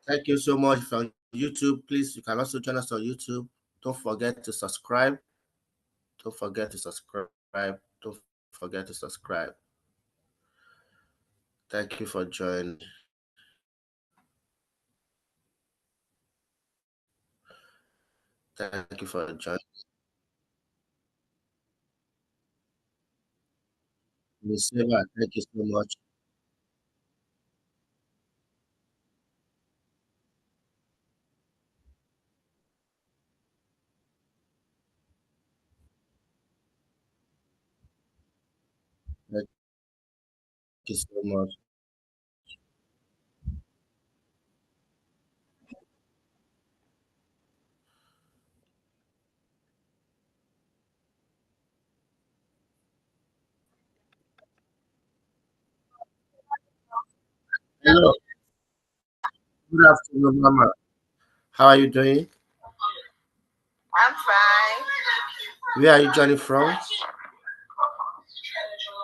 Thank you so much from YouTube. Please, you can also join us on YouTube. Don't forget to subscribe. Don't forget to subscribe. Don't forget to subscribe. Thank you for joining. Thank you for joining. Miss Eva, thank you so much. Thank you so much. Hello. Good afternoon, Mama. How are you doing? I'm fine. Where are you joining from?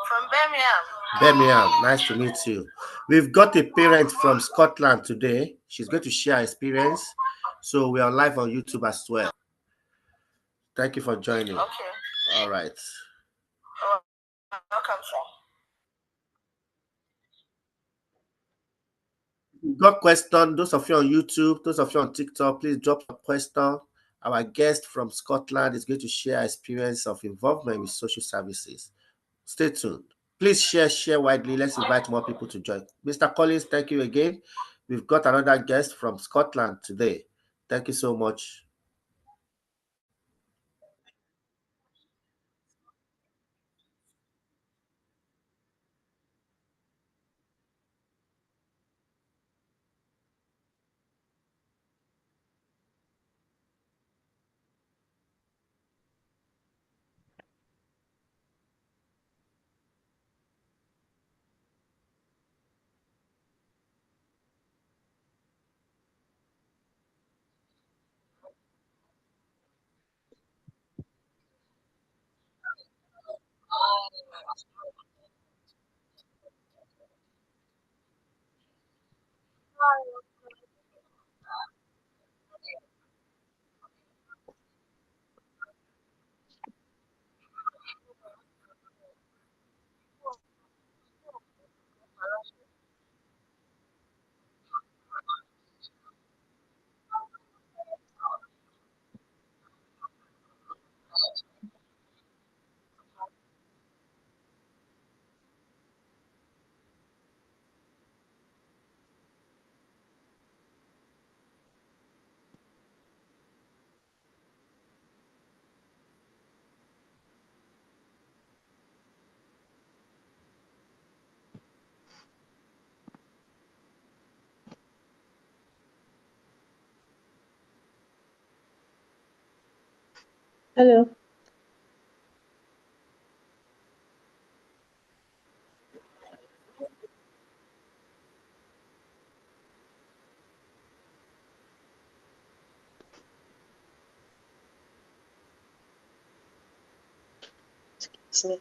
From Birmingham. Birmingham. Nice to meet you. We've got a parent from Scotland today. She's going to share her experience. So we are live on YouTube as well. Thank you for joining. Okay. All right. Oh, welcome, sir. Got question. Those of you on YouTube, those of you on TikTok, please drop a question. Our guest from Scotland is going to share experience of involvement with social services. Stay tuned. Please share widely. Let's invite more people to join. Mr. Collins, thank you again. We've got another guest from Scotland today. Thank you so much. Hello. Excuse me.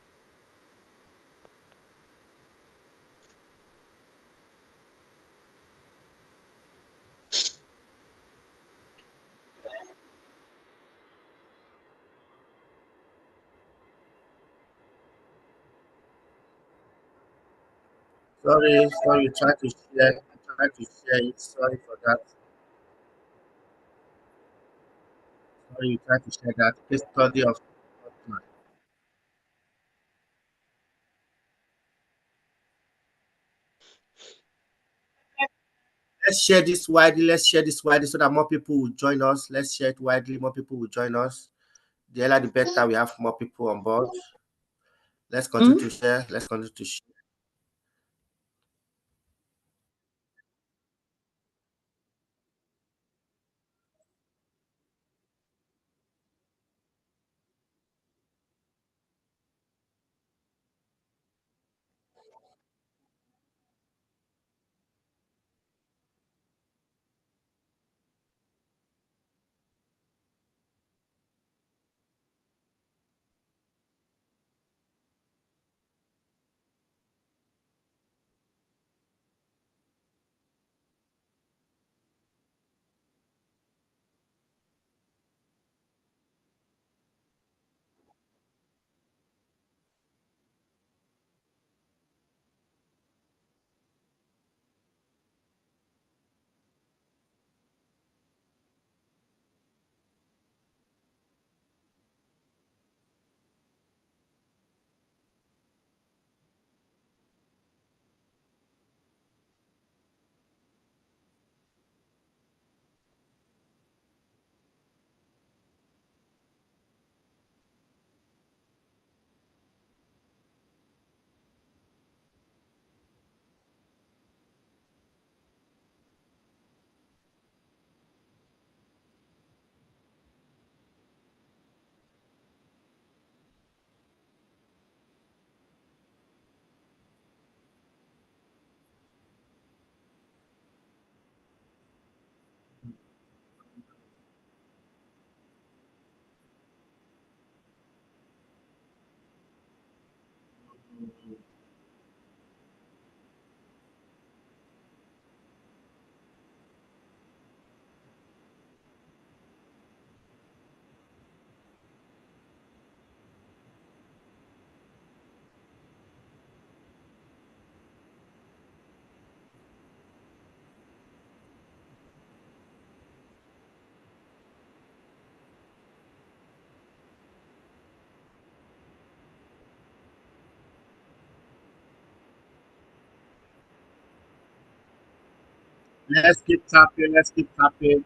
Sorry, try to share it. Sorry for that. Sorry, you try to share that. Case study of Scotland. Let's share this widely. Let's share this widely so that more people will join us. Let's share it widely. More people will join us. The earlier the better. We have more people on board. Let's continue to share. Let's continue to share. Let's keep tapping. Let's keep tapping.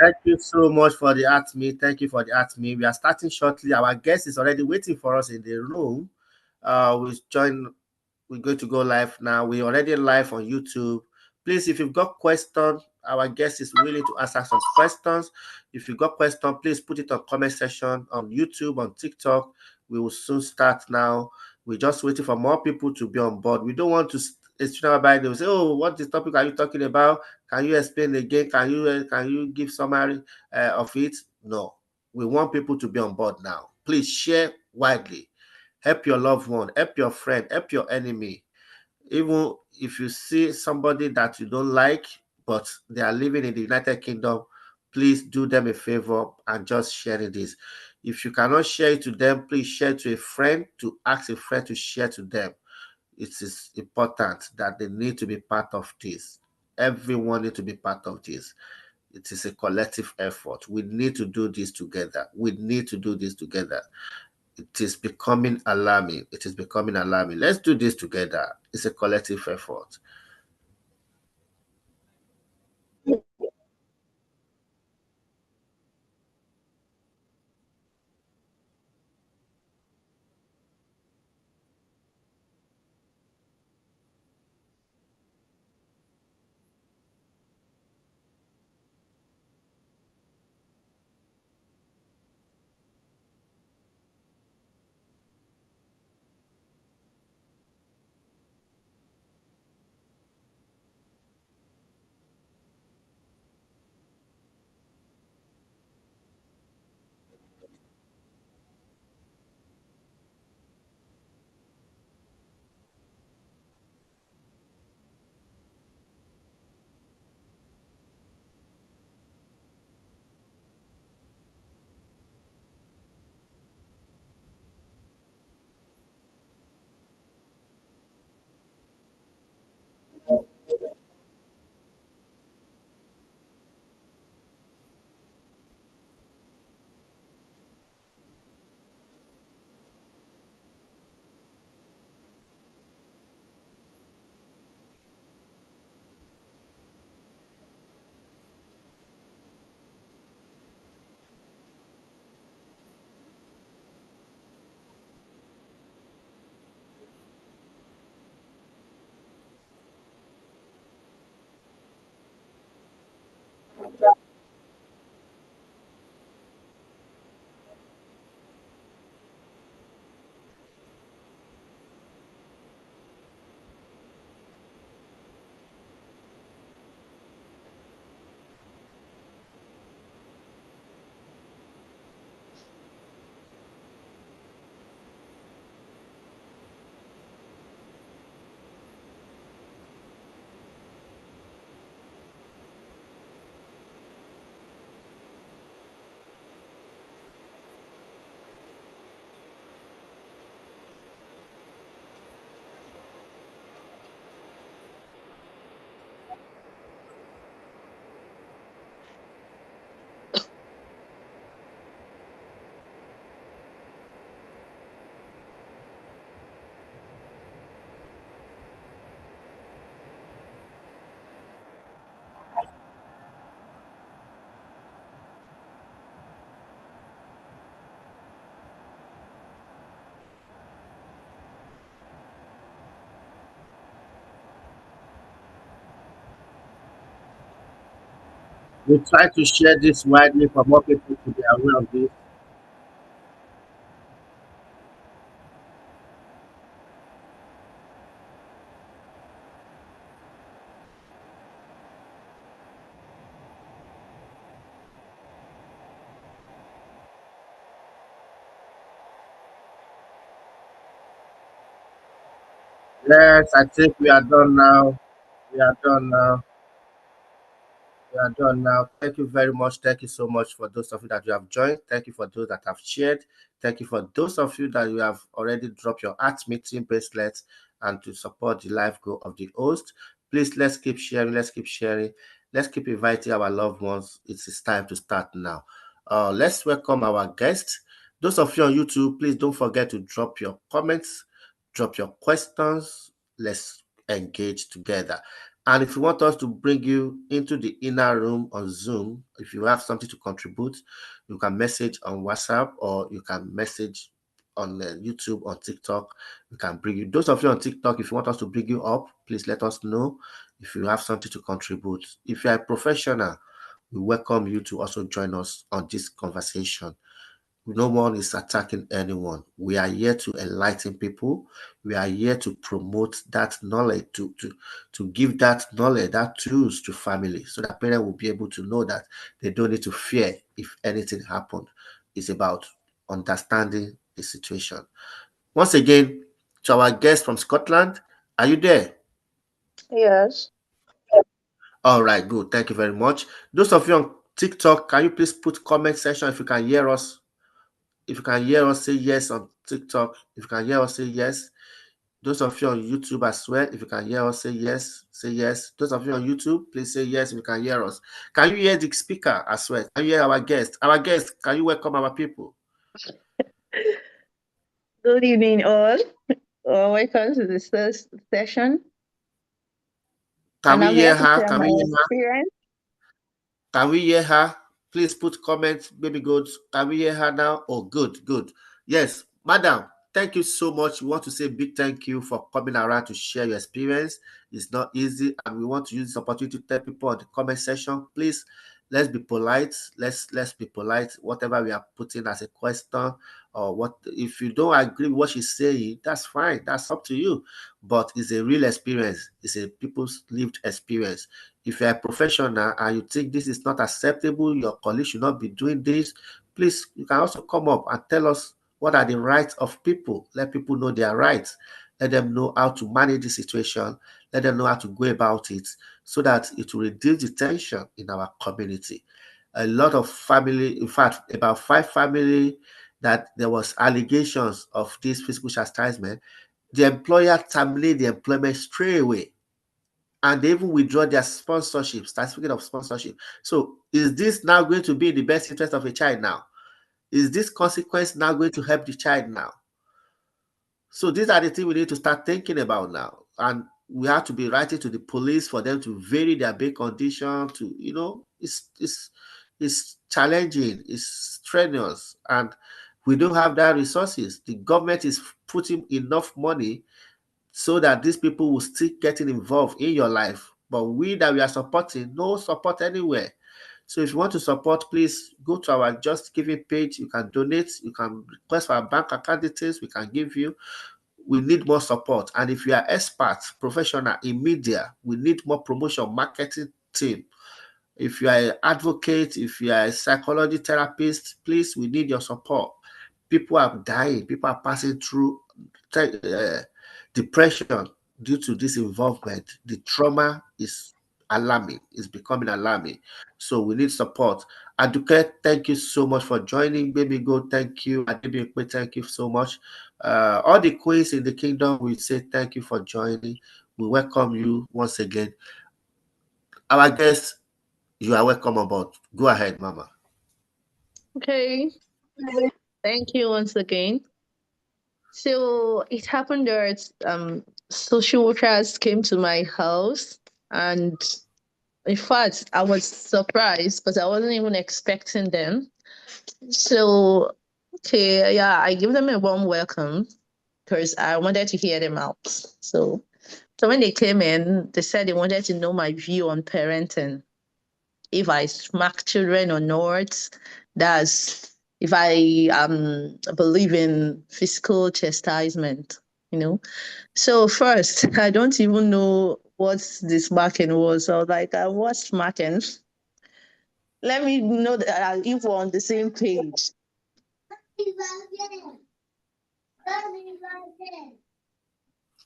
Thank you so much for the at me. Thank you for the at me. We are starting shortly. Our guest is already waiting for us in the room. We join. We're going to go live now. We're already live on YouTube. Please, if you've got questions, our guest is willing to answer some questions. If you've got questions, please put it on comment section on YouTube, on TikTok. We will soon start now. We're just waiting for more people to be on board. We don't want to by they will say, "Oh, what this topic are you talking about? Can you explain again? Can you give summary of it?" No, we want people to be on board now. Please share widely. Help your loved one, help your friend, help your enemy. Even if you see somebody that you don't like, but they are living in the United Kingdom, please do them a favor and just share this. If you cannot share it to them, please share it to a friend, to ask a friend to share to them. It is important that they need to be part of this. Everyone needs to be part of this. It is a collective effort. We need to do this together. We need to do this together. It is becoming alarming. It is becoming alarming. Let's do this together. It's a collective effort. We try to share this widely for more people to be aware of this. Yes, I think we are done now. We are done now. We are done now. Thank you very much. Thank you so much for those of you that you have joined. Thank you for those that have shared. Thank you for those of you that you have already dropped your art meeting bracelets and to support the life goal of the host. Please let's keep sharing. Let's keep sharing. Let's keep inviting our loved ones. It's time to start now. Let's welcome our guests. Those of you on YouTube, please don't forget to drop your comments, drop your questions. Let's engage together. And if you want us to bring you into the inner room on Zoom, if you have something to contribute, you can message on WhatsApp or you can message on YouTube or TikTok. We can bring you. Those of you on TikTok, if you want us to bring you up, please let us know if you have something to contribute. If you are a professional, we welcome you to also join us on this conversation. No one is attacking anyone. We are here to enlighten people. We are here to promote that knowledge, to give that knowledge, that tools to family, so that parents will be able to know that they don't need to fear if anything happened. It's about understanding the situation. Once again, to our guest from Scotland, are you there? Yes. All right, good. Thank you very much. Those of you on TikTok, can you please put comment section if you can hear us? If you can hear us, say yes on TikTok. If you can hear us, say yes. Those of you on YouTube as well, if you can hear us, say yes. Say yes. Those of you on YouTube, please say yes if you can hear us. Can you hear the speaker as well? Can you hear our guest? Our guest, can you welcome our people? Good evening, all. Welcome to this first session. Can And we I'm here hear to her? share Can my we hear her? experience. Can we hear her? Please put comments, baby good. Can we hear her now? Oh, good, good. Yes, madam, thank you so much. We want to say a big thank you for coming around to share your experience. It's not easy, and we want to use this opportunity to tell people on the comment section, please, let's be polite. Let's be polite. Whatever we are putting as a question, or what if you don't agree with what she's saying, that's fine. That's up to you. But it's a real experience. It's a people's lived experience. If you're a professional and you think this is not acceptable, your colleague should not be doing this, please, you can also come up and tell us what are the rights of people. Let people know their rights. Let them know how to manage the situation. Let them know how to go about it so that it will reduce the tension in our community. A lot of family, in fact, about 5 family that there was allegations of this physical chastisement, the employer terminated the employment straight away and they even withdraw their sponsorship, certificate of sponsorship. So is this now going to be in the best interest of a child now? Is this consequence now going to help the child now? So these are the things we need to start thinking about now. And we have to be writing to the police for them to vary their bail condition to, it's challenging, it's strenuous, and we don't have that resources. The government is putting enough money so that these people will still getting involved in your life. But we that we are supporting, no support anywhere. So if you want to support, please go to our Just Giving page. You can donate. You can request for our bank account details. We can give you. We need more support. And if you are experts, professional in media, we need more promotion marketing team. If you are an advocate, if you are a psychology therapist, please, we need your support. People are dying. People are passing through depression due to this involvement. The trauma is alarming. It's becoming alarming. So we need support. Aduke, thank you so much for joining. Baby Go, thank you. Adebimpe, thank you so much. All the queens in the kingdom, we say thank you for joining. We welcome you once again. Our guest, you are welcome aboard. Go ahead, Mama. Okay. Thank you once again. So it happened that social workers came to my house, and in fact I was surprised because I wasn't even expecting them. So okay, yeah, I give them a warm welcome because I wanted to hear them out. So when they came in, they said they wanted to know my view on parenting. if I smack children or not. That's if I believe in physical chastisement, you know. So first, I don't even know what this smacking was. So I was like, what's smacking? Let me know that if we're on the same page.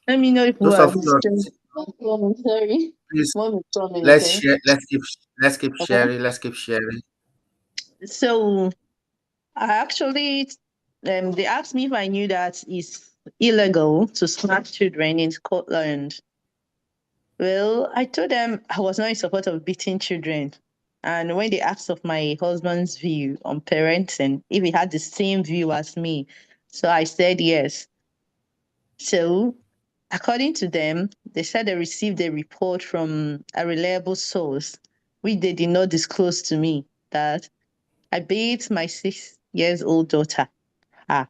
Let me know if we Those are on of the you on same. Oh, sorry. please Mom is coming, let's okay? share. Let's keep Uh-huh. sharing. Let's keep sharing. So I actually, they asked me if I knew that it's illegal to smack children in Scotland. Well, I told them I was not in support of beating children. And when they asked of my husband's view on parenting, if he had the same view as me, so I said yes. So, according to them, they said they received a report from a reliable source, which they did not disclose to me, that I beat my 6 years old daughter. Ah.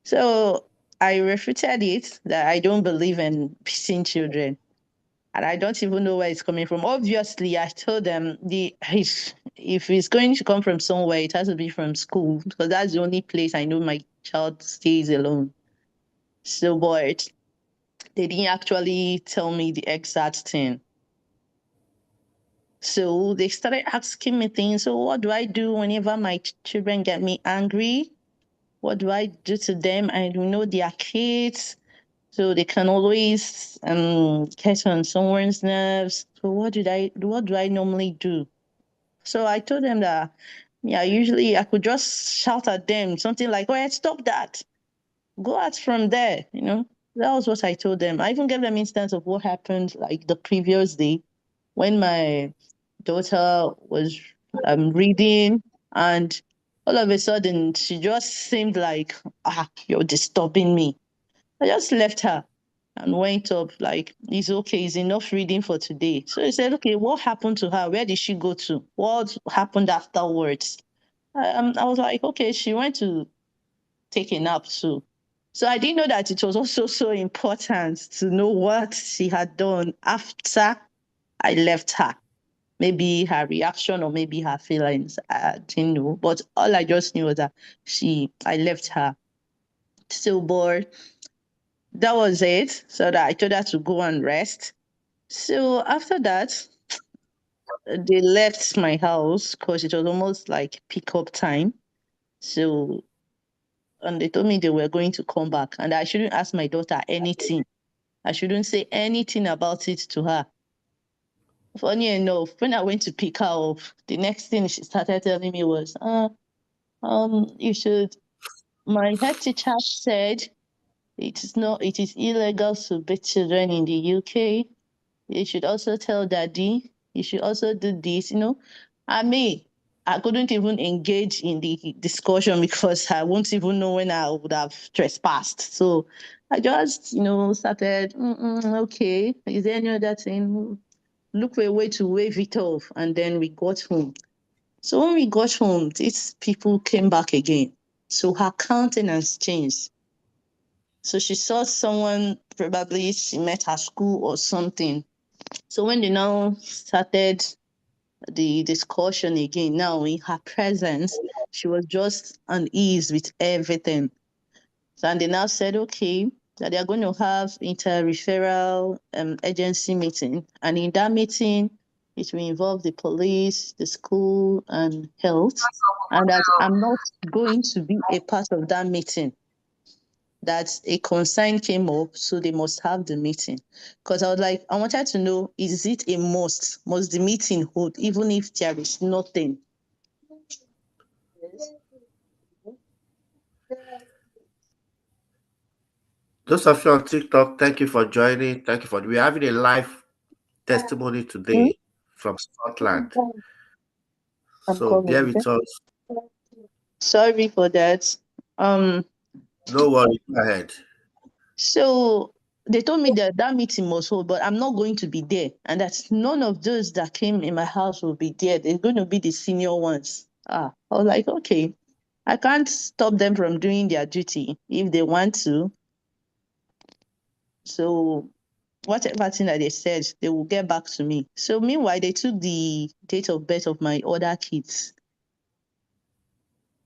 So I refuted it that I don't believe in beating children. And I don't even know where it's coming from. Obviously, I told them if it's going to come from somewhere, it has to be from school because that's the only place I know my child stays alone. So, but they didn't actually tell me the exact thing. So they started asking me things. So, what do I do whenever my children get me angry? What do I do to them? I know they are kids. So they can always get on someone's nerves. So what do I normally do? So I told them that yeah, usually I could just shout at them, something like, "Oh, stop that. Go out from there," you know. That was what I told them. I even gave them instance of what happened like the previous day when my daughter was reading and all of a sudden she just seemed like, you're disturbing me. I just left her and went up, like, it's okay, it's enough reading for today. So he said, okay, what happened to her? Where did she go to? What happened afterwards? I was like, okay, she went to take a nap too. So I didn't know that it was also so important to know what she had done after I left her. Maybe her reaction or maybe her feelings. I didn't know. But all I just knew was that I left her still bored. That was it. So that I told her to go and rest. So after that, they left my house because it was almost like pickup time. So, and they told me they were going to come back and I shouldn't ask my daughter anything. I shouldn't say anything about it to her. Funny enough, when I went to pick her up, the next thing she started telling me was, you should, my head teacher said it is illegal to beat children in the UK. You should also tell daddy. You should also do this, you know. I mean, I couldn't even engage in the discussion because I won't even know when I would have trespassed. So I just, started, okay, is there any other thing? Look for a way to wave it off. And then we got home. So when we got home, these people came back again. So her countenance changed. So she saw someone, probably she met at school or something. So when they now started the discussion again, now in her presence, she was just uneasy with everything. So and they now said, okay, that they are going to have inter-referral agency meeting. And in that meeting, it will involve the police, the school, and health. And that I'm not going to be a part of that meeting. That a concern came up, so they must have the meeting. Because I was like, I wanted to know, is it a must? Must the meeting hold, even if there is nothing? Those of you on TikTok, thank you for joining. Thank you for we're having a live testimony Hmm? today from Scotland. I'm So bear coming. with us. Sorry for that. Um, No worry, go ahead. so they told me that that meeting must hold, but I'm not going to be there, and that none of those that came in my house will be there. They're going to be the senior ones. I was like, okay, I can't stop them from doing their duty if they want to. So whatever thing that they said, they will get back to me. So meanwhile, they took the date of birth of my other kids.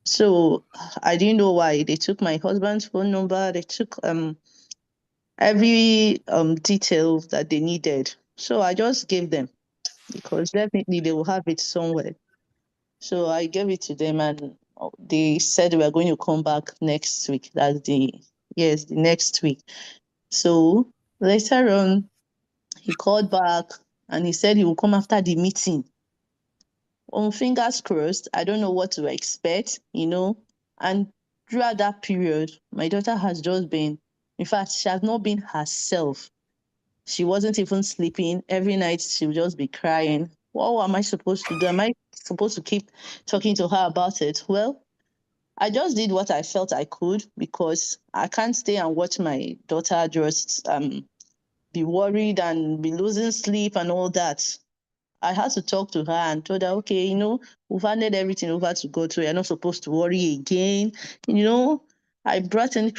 So I didn't know why. They took my husband's phone number. They took every detail that they needed. So I just gave them, because definitely they will have it somewhere. So I gave it to them, and they said we are going to come back next week. That's the next week. So later on, he called back and he said he will come after the meeting. Fingers crossed. I don't know what to expect, And throughout that period, my daughter has just been, in fact, she has not been herself. She wasn't even sleeping. Every night she would just be crying. What am I supposed to do? Am I supposed to keep talking to her about it? Well, I just did what I felt I could, because I can't stay and watch my daughter just be worried and be losing sleep and all that. I had to talk to her and told her, okay, we've handed everything over to God, so you're not supposed to worry again. I brought in,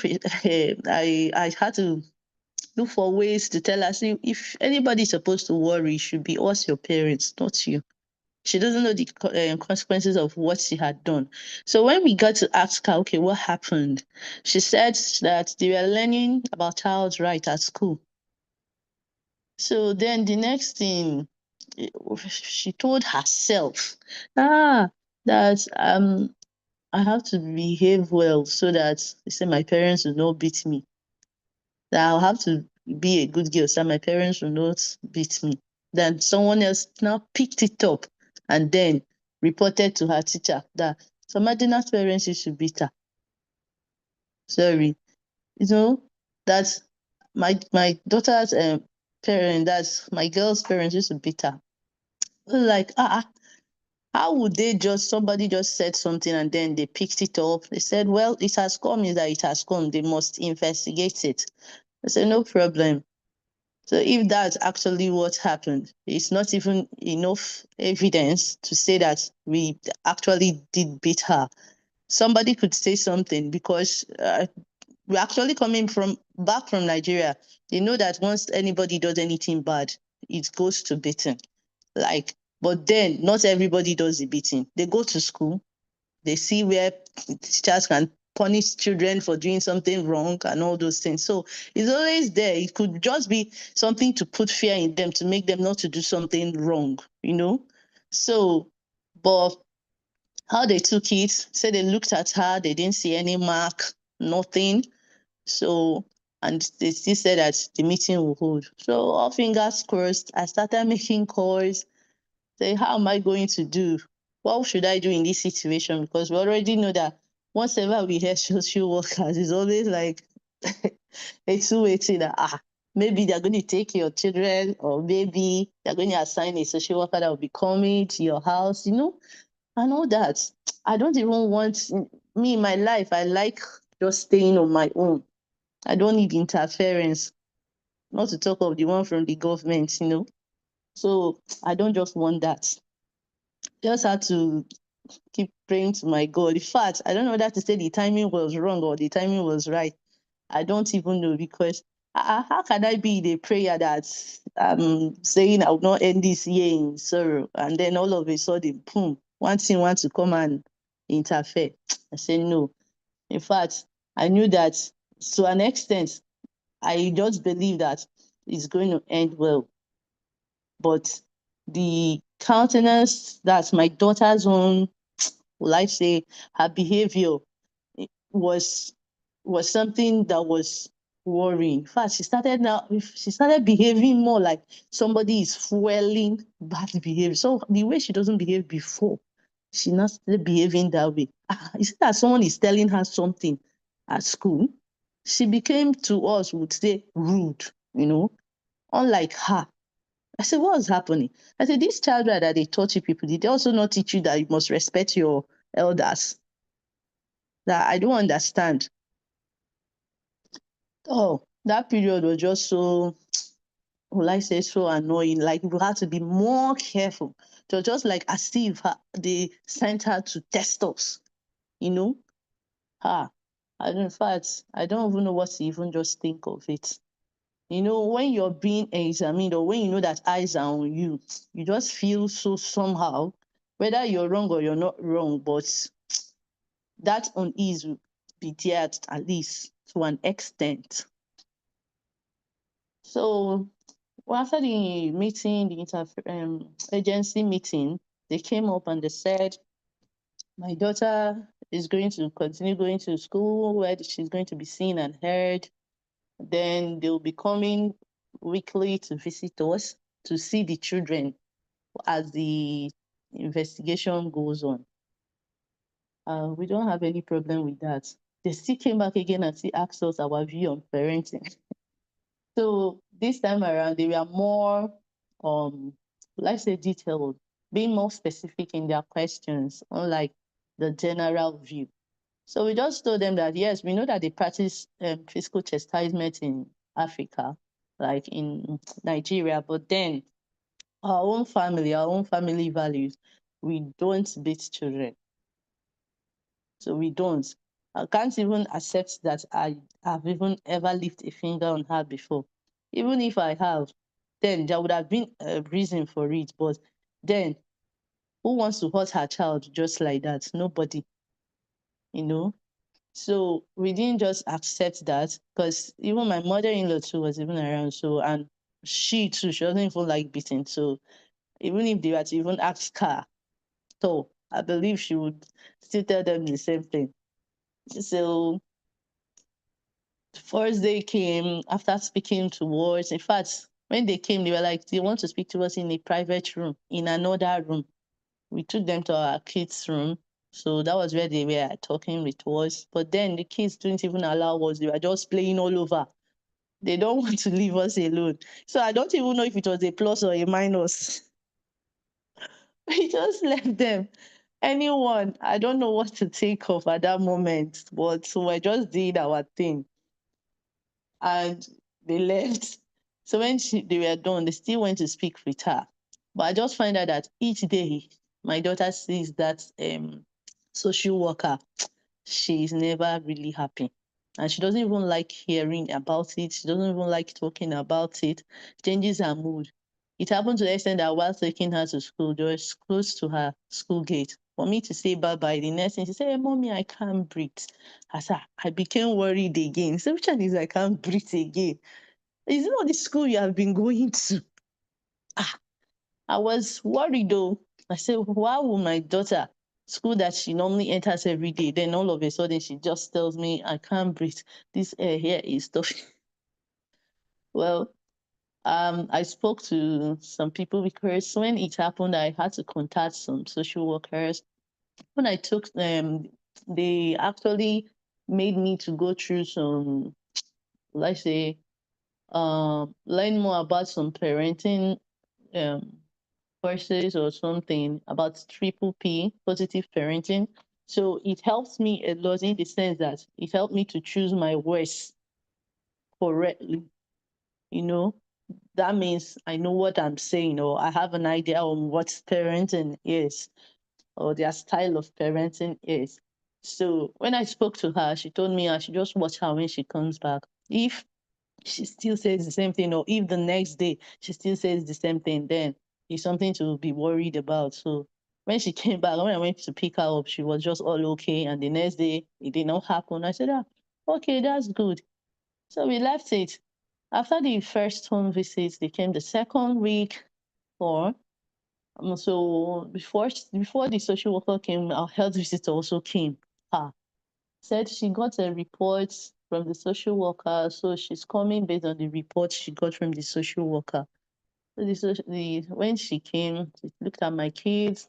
I had to look for ways to tell her, see, if anybody's supposed to worry, it should be us, your parents, not you. She doesn't know the consequences of what she had done. So when we got to ask her, okay, what happened? She said that they were learning about child's right at school. So then the next thing, she told herself, that I have to behave well so that they say my parents will not beat me. That I'll have to be a good girl so that my parents will not beat me. Then someone else now picked it up and then reported to her teacher that some Adina's parents used to beat her. Sorry. That's my daughter's parent, that's my girl's parents used to beat her. Like, how would somebody just said something and then they picked it up? They said, well, it has come, is that it has come. They must investigate it. I said, no problem. So if that's actually what happened, it's not even enough evidence to say that we actually did beat her. Somebody could say something, because we're actually coming back from Nigeria. They know that once anybody does anything bad, it goes to beating. But then not everybody does the beating. They go to school, they see where teachers can punish children for doing something wrong and all those things. So it's always there. It could just be something to put fear in them, to make them not to do something wrong, So, but how they took it, say they looked at her, they didn't see any mark, nothing. So, and they still said that the meeting will hold. So all fingers crossed, I started making calls, say, how am I going to do? What should I do in this situation? Because we already know that once ever we hear social workers, it's always like a two-way thing that maybe they're going to take your children, or maybe they're going to assign a social worker that will be coming to your house, and all that. I don't even want me in my life. I like just staying on my own. I don't need interference, not to talk of the one from the government, So I don't just want that. Just had to keep praying to my God. In fact, I don't know whether to say the timing was wrong or the timing was right. I don't even know, because how can I be in a prayer that's saying I will not end this year in sorrow, and then all of a sudden, boom, one thing wants to come and interfere. I said no. In fact, I knew that to an extent, I just believe that it's going to end well. But the countenance that my daughter's own, will I say, her behavior was something that was worrying. In fact, she started behaving more like somebody is fueling bad behavior. So the way she doesn't behave before, she now started behaving that way. Is it that someone is telling her something at school? She became, to us, would say, rude, unlike her. I said, what's happening? I said, this child that they taught you people, did they also not teach you that you must respect your elders? That I don't understand. Oh, that period was just so, will I say, so annoying. Like, we had to be more careful. It was just like as if they sent her to test us, In fact, I don't even know what to even just think of it. when you're being examined or when you know that eyes are on you, you just feel so somehow, whether you're wrong or you're not wrong, but that unease will be there at least to an extent. So after the meeting, the agency meeting, they came up and they said, my daughter is going to continue going to school where she's going to be seen and heard. Then they'll be coming weekly to visit us to see the children as the investigation goes on. We don't have any problem with that. They still came back again and still asked us our view on parenting. So this time around, they were more, let's say, detailed, being more specific in their questions, unlike the general view. So we just told them that, yes, we know that they practice physical chastisement in Africa, like in Nigeria, but then our own family values, we don't beat children. So we don't. I can't even accept that I have even ever lifted a finger on her before. Even if I have, then there would have been a reason for it. But then, who wants to hurt her child just like that? Nobody, So we didn't just accept that, because even my mother-in-law too was even around. So, and she too, she doesn't even like beating. So even if they were to even ask her, so I believe she would still tell them the same thing. So first day came after speaking to us. In fact, when they came, they were like, they want to speak to us in a private room, in another room. We took them to our kids' room. So that was where they were talking with us. But then the kids didn't even allow us. They were just playing all over. They don't want to leave us alone. So I don't even know if it was a plus or a minus. We just left them. Anyone, I don't know what to think of at that moment, but we just did our thing. And they left. So when they were done, they still went to speak with her. But I just find out that each day my daughter sees that social worker, she's never really happy. And she doesn't even like hearing about it. She doesn't even like talking about it. Changes her mood. It happened to the extent that while taking her to school, they were close to her school gate. For me to say bye-bye, the next thing she said, hey, Mommy, I can't breathe. I became worried again. So which one is I can't breathe again? Is it not the school you have been going to? I was worried though. I said, why would my daughter, school that she normally enters every day, then all of a sudden she just tells me I can't breathe. This air here is tough. Well, I spoke to some people because when it happened, I had to contact some social workers. When I took them, they actually made me to go through some, let's say, learn more about some parenting courses or something about triple P, positive parenting. So it helps me a lot in the sense that it helped me to choose my words correctly. That means I know what I'm saying, or I have an idea on what parenting is, or their style of parenting is. So when I spoke to her, she told me I should just watch her when she comes back. If she still says the same thing, or if the next day she still says the same thing, then it's something to be worried about. So when she came back, when I went to pick her up, she was just all okay. And the next day, it did not happen. I said, okay, that's good. So we left it. After the first home visit, they came the second week. So before the social worker came, our health visitor also came. Said she got a report from the social worker, so she's coming based on the report she got from the social worker. So when she came, she looked at my kids,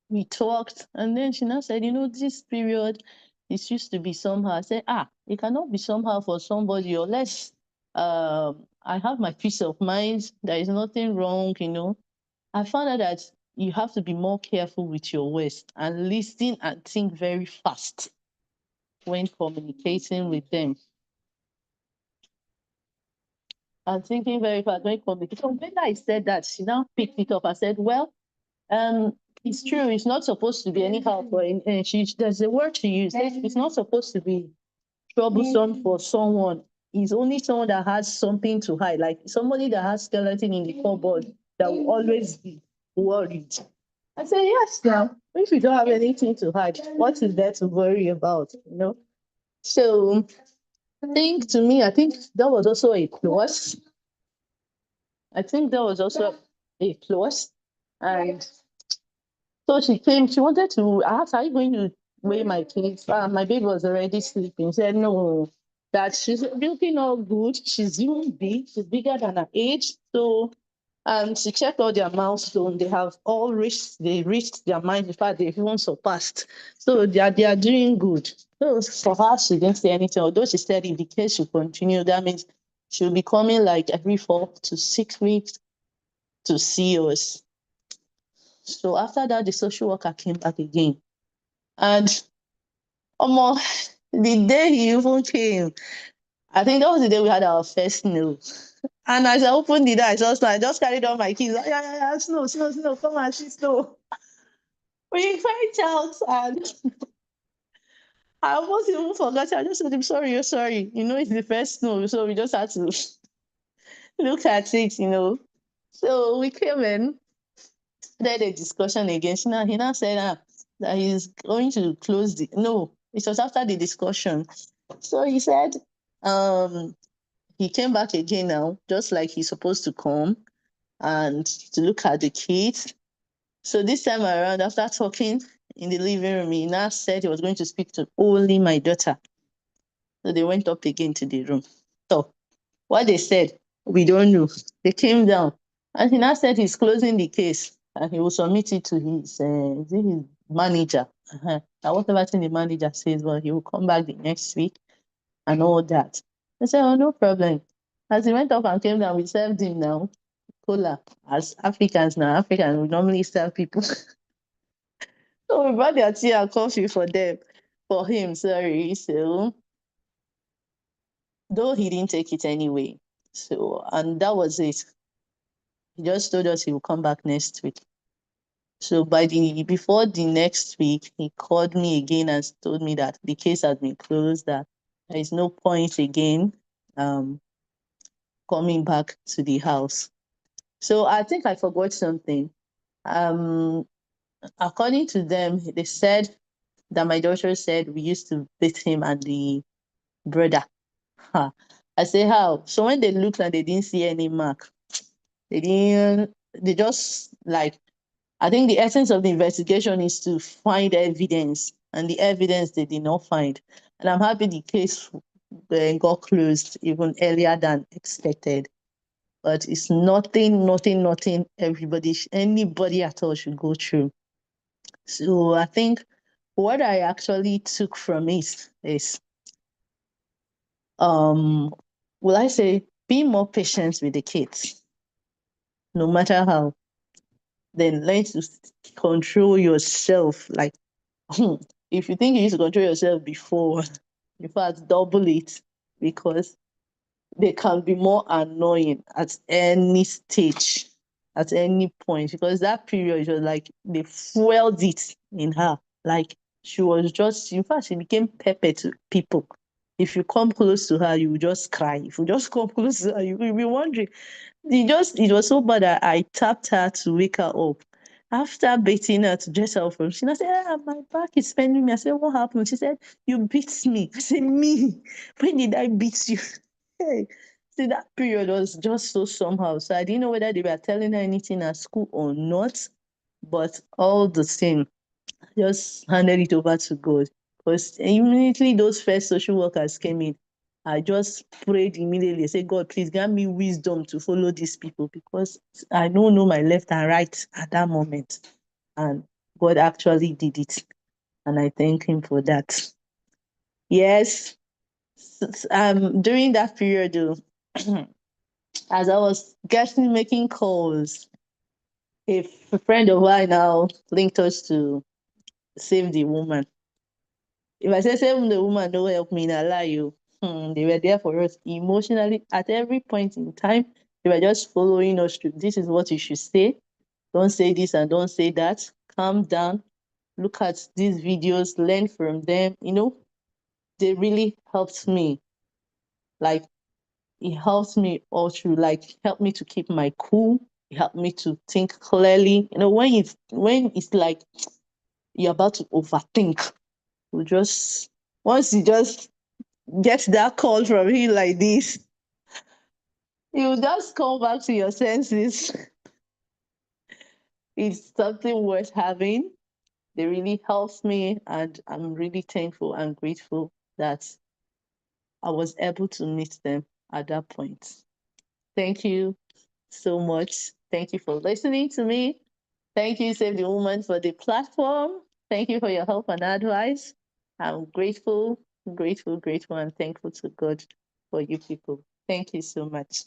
we talked, and then she now said, this period, it used to be somehow. I said, it cannot be somehow for somebody, unless I have my peace of mind. There is nothing wrong, I found out that you have to be more careful with your words and listen and think very fast when communicating with them. I'm thinking very fast when communicating. So when I said that, she now picked it up. I said, well, it's true. It's not supposed to be anyhow for, and there's a word to use. It's not supposed to be troublesome for someone is only someone that has something to hide, like somebody that has skeleton in the cupboard that will always be worried. I said, yes, now, if you don't have anything to hide, what is there to worry about, you know? So I think that was also a plus. I think that was also a plus. And so she came, she wanted to ask, are you going to weigh my kids? My baby was already sleeping. She said, no, that she's looking all good. She's even big. She's bigger than her age. So she checked all their milestones. They have all reached their mind. In fact, they've even surpassed. So they are doing good. So for her, she didn't say anything. Although she said if the case should continue, that means she'll be coming like every 4 to 6 weeks to see us. So after that, the social worker came back again. And the day he even came, I think that was the day we had our first snow. And as I opened the door, I saw snow. I just carried on my keys. Yeah, snow, come and see snow. We went out and I almost even forgot. I just said, I'm sorry, you're sorry. You know, it's the first snow, so we just had to look at it, you know. So we came in, then the discussion again. He now said that he's going to close the. No, it was after the discussion. So he said, he came back again now, just like he's supposed to come and to look at the kids. So this time around, after talking in the living room, he now said he was going to speak to only my daughter. So they went up again to the room. So what they said, we don't know. They came down and he now said he's closing the case and he will submit it to his manager. And whatever thing the manager says, well, he will come back the next week and all that. I said, oh, no problem. As he went up and came down, we served him now. Cola. As Africans we normally serve people. So we brought their tea and coffee for him, sorry. So, though he didn't take it anyway. So, and that was it. He just told us he will come back next week. So before the next week, he called me again and told me that the case has been closed, that there is no point again coming back to the house. So I think I forgot something. According to them, they said that my daughter said we used to beat him and the brother. I say how? So when they looked and they didn't see any mark, they just like, I think the essence of the investigation is to find evidence, and the evidence they did not find. And I'm happy the case got closed even earlier than expected. But it's nothing anybody at all should go through. So I think what I actually took from it is, will I say, be more patient with the kids, no matter how. Then learn to control yourself. Like, if you think you used to control yourself before, in fact, double it, because they can be more annoying at any stage, at any point. Because that period, was like they fueled it in her. Like she was just, in fact, she became pepper to people. If you come close to her, you will just cry. If you just come close to her, you will be wondering. It was so bad that I tapped her to wake her up. After beating her to dress her up from, she said, my back is paining me. I said, what happened? She said, you beat me. I said, me? When did I beat you? Hey. See, that period was just so somehow. So I didn't know whether they were telling her anything at school or not. But all the same, just handed it over to God. Because immediately those first social workers came in, I just prayed immediately. I said, God, please grant me wisdom to follow these people, because I don't know my left and right at that moment. And God actually did it. And I thank him for that. Yes. During that period, as I was making calls, a friend of mine now linked us to Save the Woman. If I say Save the Woman don't help me, I lie you. They were there for us emotionally at every point in time. They were just following us through. This is what you should say. Don't say this and don't say that. Calm down. Look at these videos. Learn from them. You know, they really helped me. Like, it helps me all through, like help me to keep my cool. It helped me to think clearly. When it's like you're about to overthink, once you just get that call from him like this, you just come back to your senses. It's something worth having. They really helps me, and I'm really thankful and grateful that I was able to meet them at that point. Thank you so much. Thank you for listening to me. Thank you, Save the Woman, for the platform. Thank you for your help and advice. I'm grateful, grateful, grateful, and thankful to God for you people. Thank you so much.